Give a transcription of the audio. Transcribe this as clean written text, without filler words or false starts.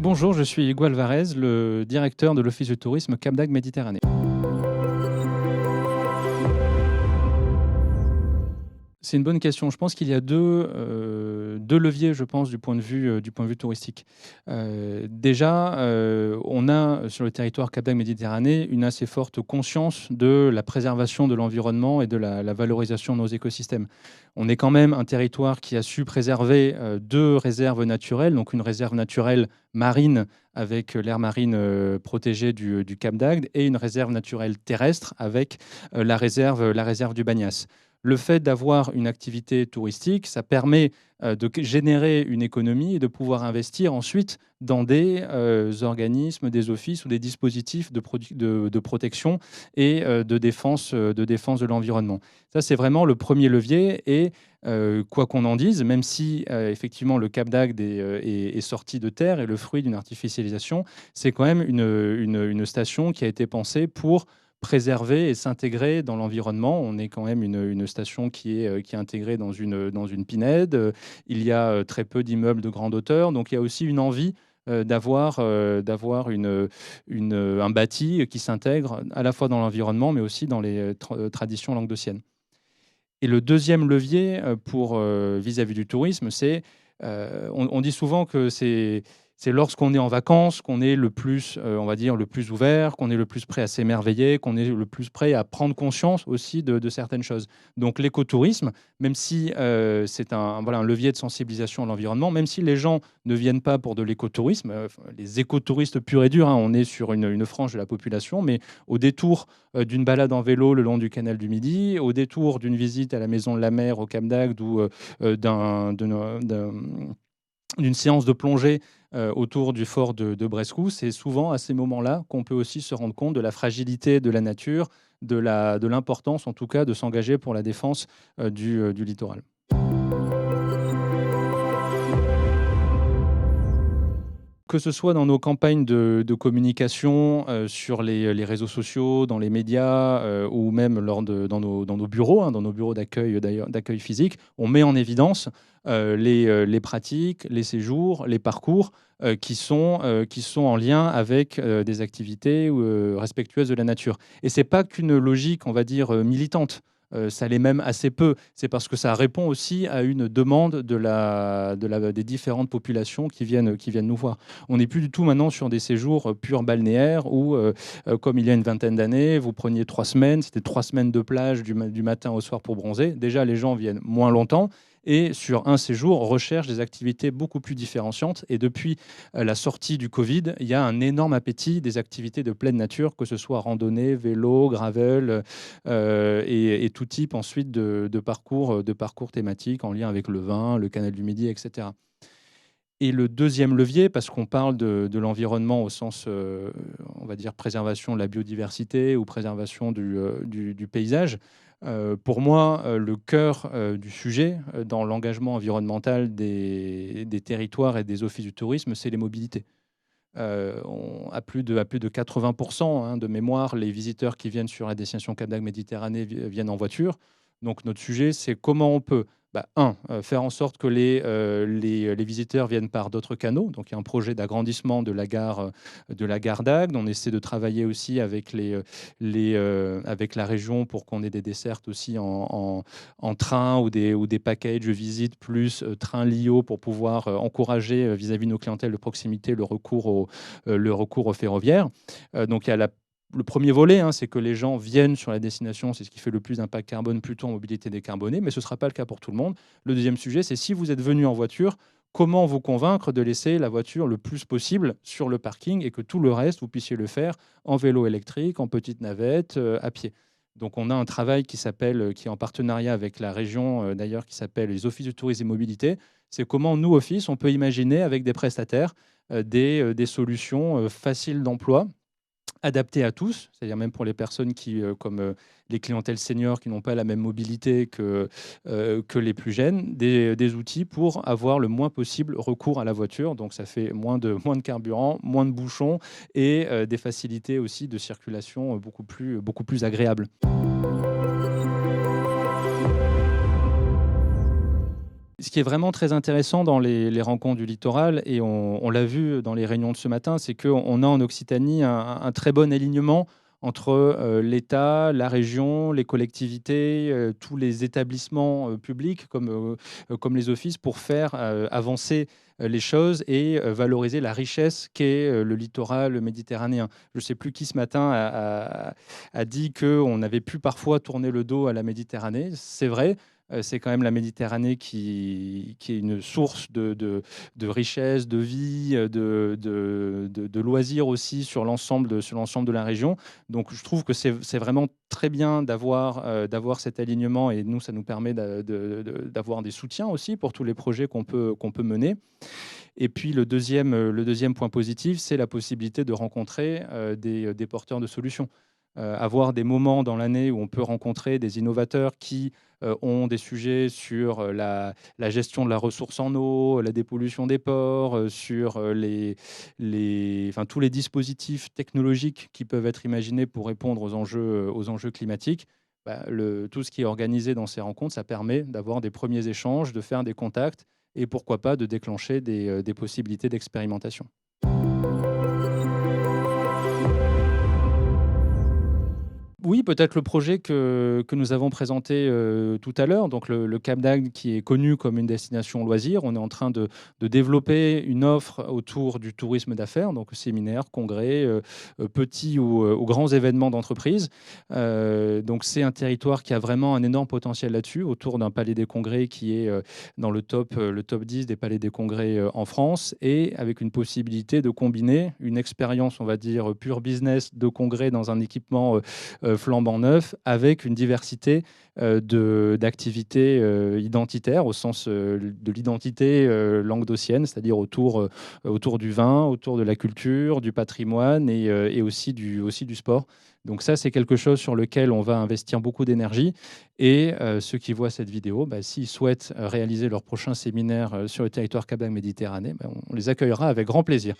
Bonjour, je suis Hugo Alvarez, le directeur de l'Office du tourisme Cap d'Agde Méditerranée. C'est une bonne question. Je pense qu'il y a deux leviers, je pense, du point de vue touristique. Déjà, on a sur le territoire Cap d'Agde Méditerranée une assez forte conscience de la préservation de l'environnement et de la valorisation de nos écosystèmes. On est quand même un territoire qui a su préserver deux réserves naturelles, donc une réserve naturelle marine avec l'aire marine protégée du Cap d'Agde et une réserve naturelle terrestre avec la réserve du Bagnas. Le fait d'avoir une activité touristique, ça permet de générer une économie et de pouvoir investir ensuite dans des organismes, des offices ou des dispositifs de protection et de défense de l'environnement. Ça, c'est vraiment le premier levier. Et quoi qu'on en dise, même si effectivement le Cap d'Agde est sorti de terre et le fruit d'une artificialisation, c'est quand même une station qui a été pensée pour préserver et s'intégrer dans l'environnement. On est quand même une station qui est intégrée dans une pinède. Il y a très peu d'immeubles de grande hauteur. Donc il y a aussi une envie d'avoir un bâti qui s'intègre à la fois dans l'environnement, mais aussi dans les traditions languedociennes. Et le deuxième levier pour vis-à-vis du tourisme, c'est, on dit souvent que c'est lorsqu'on est en vacances qu'on est le plus, on va dire, le plus ouvert, qu'on est le plus prêt à s'émerveiller, qu'on est le plus prêt à prendre conscience aussi de certaines choses. Donc l'écotourisme, même si c'est un levier de sensibilisation à l'environnement, même si les gens ne viennent pas pour de l'écotourisme, les écotouristes purs et durs, hein, on est sur une frange de la population, mais au détour d'une balade en vélo le long du canal du Midi, au détour d'une visite à la Maison de la Mer au Cap d'Agde ou d'une séance de plongée autour du fort de Brescou, c'est souvent à ces moments-là qu'on peut aussi se rendre compte de la fragilité de la nature, de l'importance en tout cas de s'engager pour la défense du littoral. Que ce soit dans nos campagnes de communication sur les réseaux sociaux, dans les médias ou même dans nos bureaux, hein, dans nos bureaux d'accueil d'ailleurs, d'accueil physique, on met en évidence les pratiques, les séjours, les parcours qui sont en lien avec des activités respectueuses de la nature. Et c'est pas qu'une logique, on va dire, militante. Ça l'est même assez peu. C'est parce que ça répond aussi à une demande des différentes populations qui viennent nous voir. On n'est plus du tout maintenant sur des séjours purs balnéaires où, comme il y a une vingtaine d'années, vous preniez 3 semaines, c'était 3 semaines de plage du matin au soir pour bronzer. Déjà, les gens viennent moins longtemps et sur un séjour, recherchent des activités beaucoup plus différenciantes. Et depuis la sortie du Covid, il y a un énorme appétit des activités de pleine nature, que ce soit randonnée, vélo, gravel et tout type ensuite de parcours thématiques en lien avec le vin, le canal du Midi, etc. Et le deuxième levier, parce qu'on parle de l'environnement au sens, on va dire, préservation de la biodiversité ou préservation du paysage, pour moi, le cœur du sujet dans l'engagement environnemental des territoires et des offices du tourisme, c'est les mobilités. À plus de 80% hein, de mémoire, les visiteurs qui viennent sur la destination Cap d'Agde Méditerranée viennent en voiture. Donc notre sujet, c'est comment on peut, faire en sorte que les visiteurs viennent par d'autres canaux. Donc il y a un projet d'agrandissement de la gare d'Agde. On essaie de travailler aussi avec avec la région pour qu'on ait des dessertes aussi en train ou des packages visite plus train Lio pour pouvoir encourager vis-à-vis de nos clientèles de proximité le recours au ferroviaire. Donc il y a le premier volet, hein, c'est que les gens viennent sur la destination, c'est ce qui fait le plus d'impact carbone, plutôt en mobilité décarbonée, mais ce ne sera pas le cas pour tout le monde. Le deuxième sujet, c'est si vous êtes venu en voiture, comment vous convaincre de laisser la voiture le plus possible sur le parking et que tout le reste, vous puissiez le faire en vélo électrique, en petite navette, à pied. Donc on a un travail qui est en partenariat avec la région, d'ailleurs, qui s'appelle les Offices de tourisme et mobilité. C'est comment nous, Office, on peut imaginer avec des prestataires des solutions faciles d'emploi, adapté à tous, c'est-à-dire même pour les personnes qui, comme les clientèles seniors qui n'ont pas la même mobilité que les plus jeunes, des outils pour avoir le moins possible recours à la voiture. Donc ça fait moins de carburant, moins de bouchons et des facilités aussi de circulation beaucoup plus agréables. Ce qui est vraiment très intéressant dans les rencontres du littoral, et on l'a vu dans les réunions de ce matin, c'est qu'on a en Occitanie un très bon alignement entre l'État, la région, les collectivités, tous les établissements publics comme les offices pour faire avancer les choses et valoriser la richesse qu'est le littoral méditerranéen. Je ne sais plus qui ce matin a dit qu'on avait pu parfois tourner le dos à la Méditerranée. C'est vrai. C'est quand même la Méditerranée qui est une source de richesse, de vie, de loisirs aussi sur l'ensemble de la région. Donc je trouve que c'est vraiment très bien d'avoir cet alignement, et nous, ça nous permet d'avoir des soutiens aussi pour tous les projets qu'on peut mener. Et puis le deuxième point positif, c'est la possibilité de rencontrer des porteurs de solutions. Avoir des moments dans l'année où on peut rencontrer des innovateurs qui ont des sujets sur la gestion de la ressource en eau, la dépollution des ports, sur enfin, tous les dispositifs technologiques qui peuvent être imaginés pour répondre aux enjeux climatiques. Bah, tout ce qui est organisé dans ces rencontres, ça permet d'avoir des premiers échanges, de faire des contacts et pourquoi pas de déclencher des possibilités d'expérimentation. Oui, peut-être le projet que nous avons présenté tout à l'heure, donc le Cap d'Agde qui est connu comme une destination loisir. On est en train de développer une offre autour du tourisme d'affaires, donc séminaires, congrès, petits ou grands événements d'entreprise. Donc c'est un territoire qui a vraiment un énorme potentiel là-dessus, autour d'un palais des congrès qui est dans le top 10 des palais des congrès en France, et avec une possibilité de combiner une expérience, on va dire, pure business de congrès dans un équipement flambant neuf, avec une diversité d'activités identitaires au sens de l'identité languedocienne, c'est-à-dire autour du vin, autour de la culture, du patrimoine et aussi du sport. Donc ça, c'est quelque chose sur lequel on va investir beaucoup d'énergie. Et ceux qui voient cette vidéo, bah, s'ils souhaitent réaliser leur prochain séminaire sur le territoire Cap d'Agde Méditerranée, bah, on les accueillera avec grand plaisir.